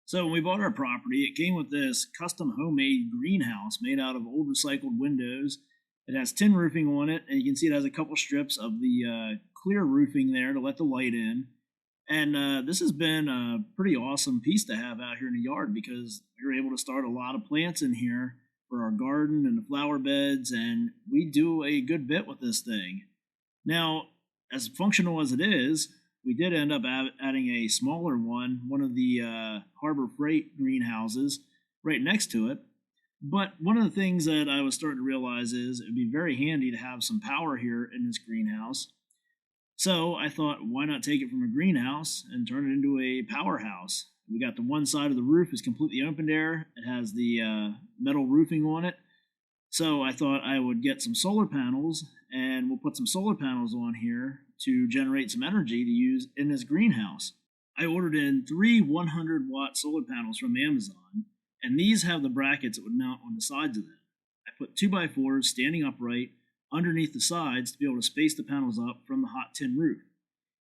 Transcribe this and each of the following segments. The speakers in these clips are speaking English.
So when we bought our property, it came with this custom homemade greenhouse made out of old recycled windows. It has tin roofing on it, and you can see it has a couple strips of the clear roofing there to let the light in. And this has been a pretty awesome piece to have out here in the yard because we were able to start a lot of plants in here for our garden and the flower beds, and we do a good bit with this thing. Now, as functional as it is, we did end up adding a smaller one of the Harbor Freight greenhouses right next to it. But one of the things that I was starting to realize is it would be very handy to have some power here in this greenhouse. So I thought, why not take it from a greenhouse and turn it into a powerhouse? We got the one side of the roof is completely open air. It has the metal roofing on it. So I thought I would get some solar panels and we'll put some solar panels on here to generate some energy to use in this greenhouse. I ordered in three 100-watt solar panels from Amazon, and these have the brackets that would mount on the sides of them. I put 2x4s standing upright underneath the sides to be able to space the panels up from the hot tin roof.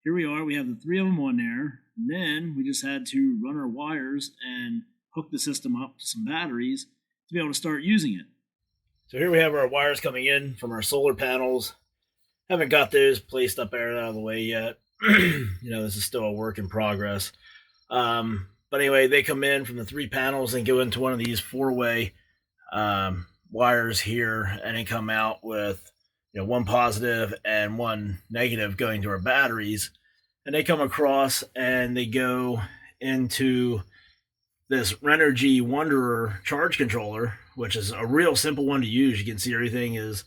Here we are, we have the three of them on there, and then we just had to run our wires and hook the system up to some batteries to be able to start using it. So here we have our wires coming in from our solar panels. Haven't got those placed up there out of the way yet. This is still a work in progress. But anyway, they come in from the three panels and go into one of these four-way wires here, and they come out with one positive and one negative going to our batteries, and they come across and they go into this Renogy Wanderer charge controller, which is a real simple one to use. You can see everything is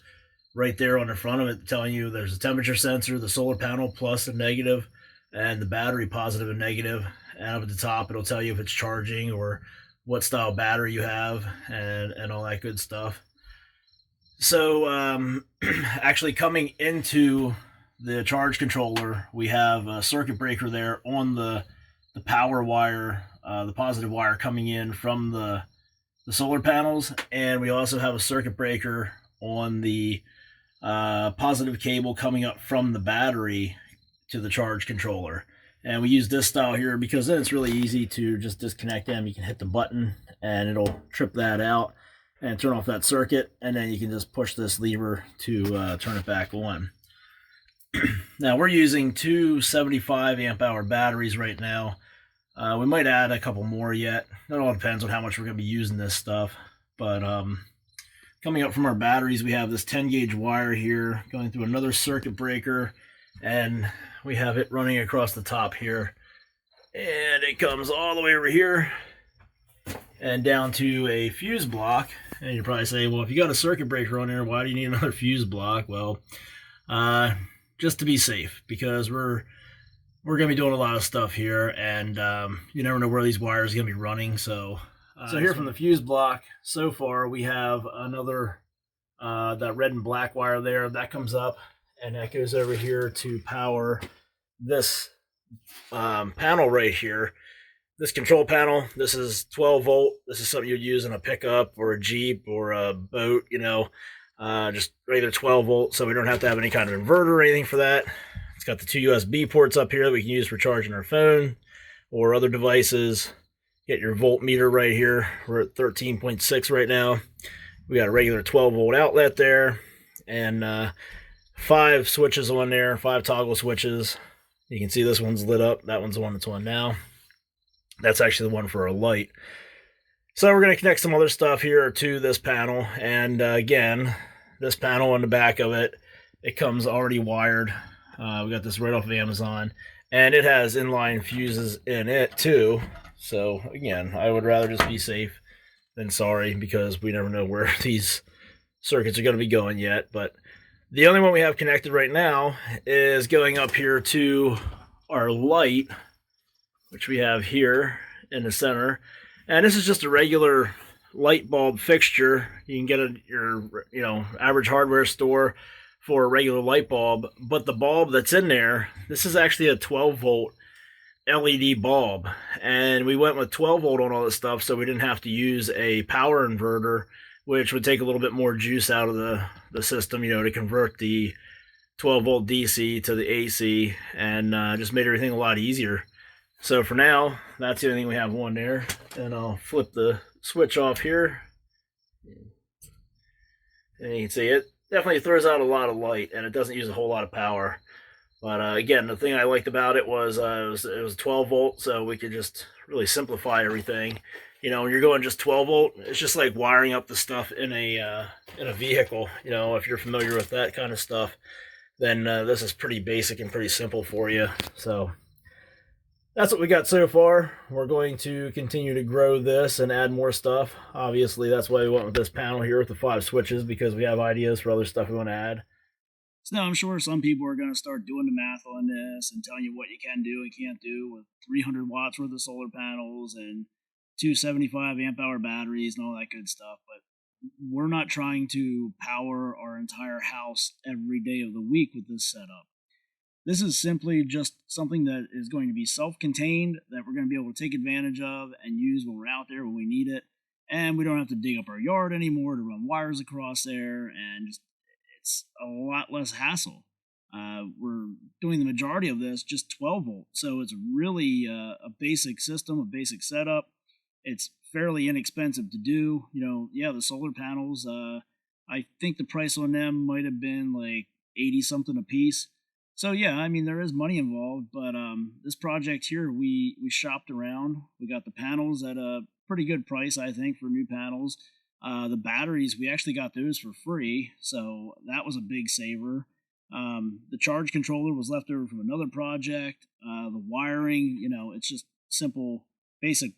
right there on the front of it, telling you there's a temperature sensor, the solar panel plus and negative, and the battery positive and negative. And up at the top, it'll tell you if it's charging or what style battery you have and all that good stuff. So actually coming into the charge controller, we have a circuit breaker there on the power wire, the positive wire coming in from the solar panels, and we also have a circuit breaker on the positive cable coming up from the battery to the charge controller. And we use this style here because then it's really easy to just disconnect them. You can hit the button and it'll trip that out and turn off that circuit, and then you can just push this lever to turn it back on. Now we're using two 75 amp hour batteries right now. We might add a couple more yet. That all depends on how much we're going to be using this stuff. But coming up from our batteries, we have this 10 gauge wire here going through another circuit breaker, and we have it running across the top here. And it comes all the way over here and down to a fuse block. And you're probably saying, well, if you got a circuit breaker on there, why do you need another fuse block? Well, just to be safe, because we're going to be doing a lot of stuff here, and you never know where these wires are going to be running. So here from the fuse block, so far we have another that red and black wire there that comes up, and that goes over here to power this panel right here. This control panel, this is 12 volt. This is something you'd use in a pickup or a Jeep or a boat, just regular 12 volt. So we don't have to have any kind of inverter or anything for that. It's got the two USB ports up here that we can use for charging our phone or other devices. Get your voltmeter right here. We're at 13.6 right now. We got a regular 12 volt outlet there, and 5 switches on there, 5 toggle switches. You can see this one's lit up. That one's the one that's on now. That's actually the one for our light. So we're going to connect some other stuff here to this panel. And again, this panel on the back of it, it comes already wired. We got this right off of Amazon. And it has inline fuses in it too. So again, I would rather just be safe than sorry, because we never know where these circuits are going to be going yet. But the only one we have connected right now is going up here to our light, which we have here in the center. And this is just a regular light bulb fixture. You can get it at your average hardware store for a regular light bulb, but the bulb that's in there, this is actually a 12 volt LED bulb, and we went with 12 volt on all this stuff so we didn't have to use a power inverter, which would take a little bit more juice out of the system, to convert the 12 volt DC to the AC, and just made everything a lot easier. So for now, that's the only thing we have on there. And I'll flip the switch off here. And you can see it definitely throws out a lot of light, and it doesn't use a whole lot of power. But again, the thing I liked about it was, it was 12 volt, so we could just really simplify everything. You know, when you're going just 12 volt, it's just like wiring up the stuff in a vehicle. You know, if you're familiar with that kind of stuff, then this is pretty basic and pretty simple for you. So that's what we got so far. We're going to continue to grow this and add more stuff. Obviously, that's why we went with this panel here with the 5 switches, because we have ideas for other stuff we want to add. So now I'm sure some people are going to start doing the math on this and telling you what you can do and can't do with 300 watts worth of solar panels and 275 amp hour batteries and all that good stuff. But we're not trying to power our entire house every day of the week with this setup. This is simply just something that is going to be self-contained, that we're going to be able to take advantage of and use when we're out there when we need it. And we don't have to dig up our yard anymore to run wires across there, and just it's a lot less hassle. We're doing the majority of this just 12 volt, so it's really a basic system, a basic setup. It's fairly inexpensive to do. You know, yeah, the solar panels. I think the price on them might have been like 80 something a piece. So yeah, I mean there is money involved, but this project here we shopped around. We got the panels at a pretty good price, I think, for new panels. The batteries, we actually got those for free, so that was a big saver. The charge controller was left over from another project. The wiring, you know, it's just simple, basic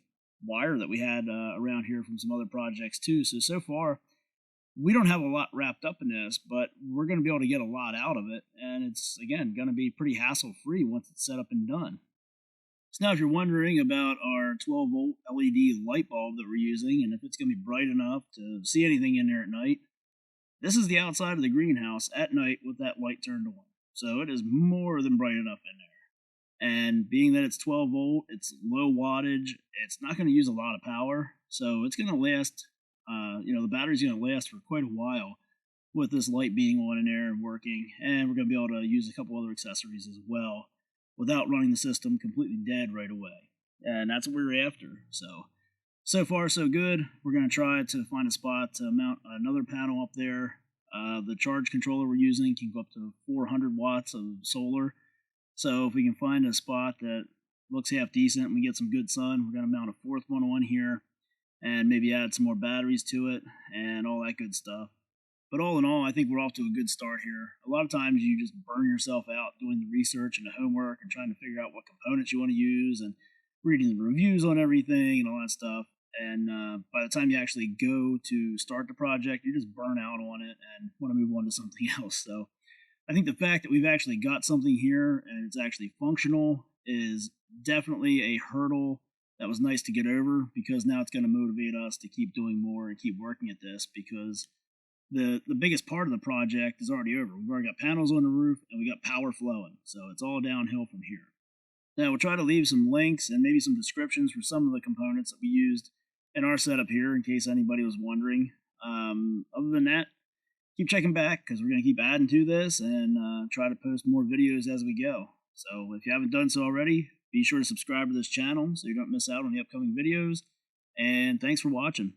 wire that we had around here from some other projects too. So far, we don't have a lot wrapped up in this, but we're going to be able to get a lot out of it, and it's again going to be pretty hassle free once it's set up and done. So now if you're wondering about our 12 volt LED light bulb that we're using and if it's going to be bright enough to see anything in there at night, this is the outside of the greenhouse at night with that light turned on. So it is more than bright enough in there. And being that it's 12 volt, it's low wattage, it's not going to use a lot of power. So it's going to last, the battery's going to last for quite a while with this light being on in there and working. And we're going to be able to use a couple other accessories as well without running the system completely dead right away. And that's what we were after. So far, so good. We're going to try to find a spot to mount another panel up there. The charge controller we're using can go up to 400 watts of solar. So if we can find a spot that looks half decent and we get some good sun, we're going to mount a fourth one on here and maybe add some more batteries to it and all that good stuff. But all in all, I think we're off to a good start here. A lot of times you just burn yourself out doing the research and the homework and trying to figure out what components you want to use and reading the reviews on everything and all that stuff. And by the time you actually go to start the project, you just burn out on it and want to move on to something else. So I think the fact that we've actually got something here and it's actually functional is definitely a hurdle that was nice to get over, because now it's going to motivate us to keep doing more and keep working at this, because the biggest part of the project is already over. We've already got panels on the roof and we got power flowing, so it's all downhill from here. Now we'll try to leave some links and maybe some descriptions for some of the components that we used in our setup here, in case anybody was wondering. Other than that, keep checking back, because we're going to keep adding to this and try to post more videos as we go. So if you haven't done so already, be sure to subscribe to this channel so you don't miss out on the upcoming videos. And thanks for watching.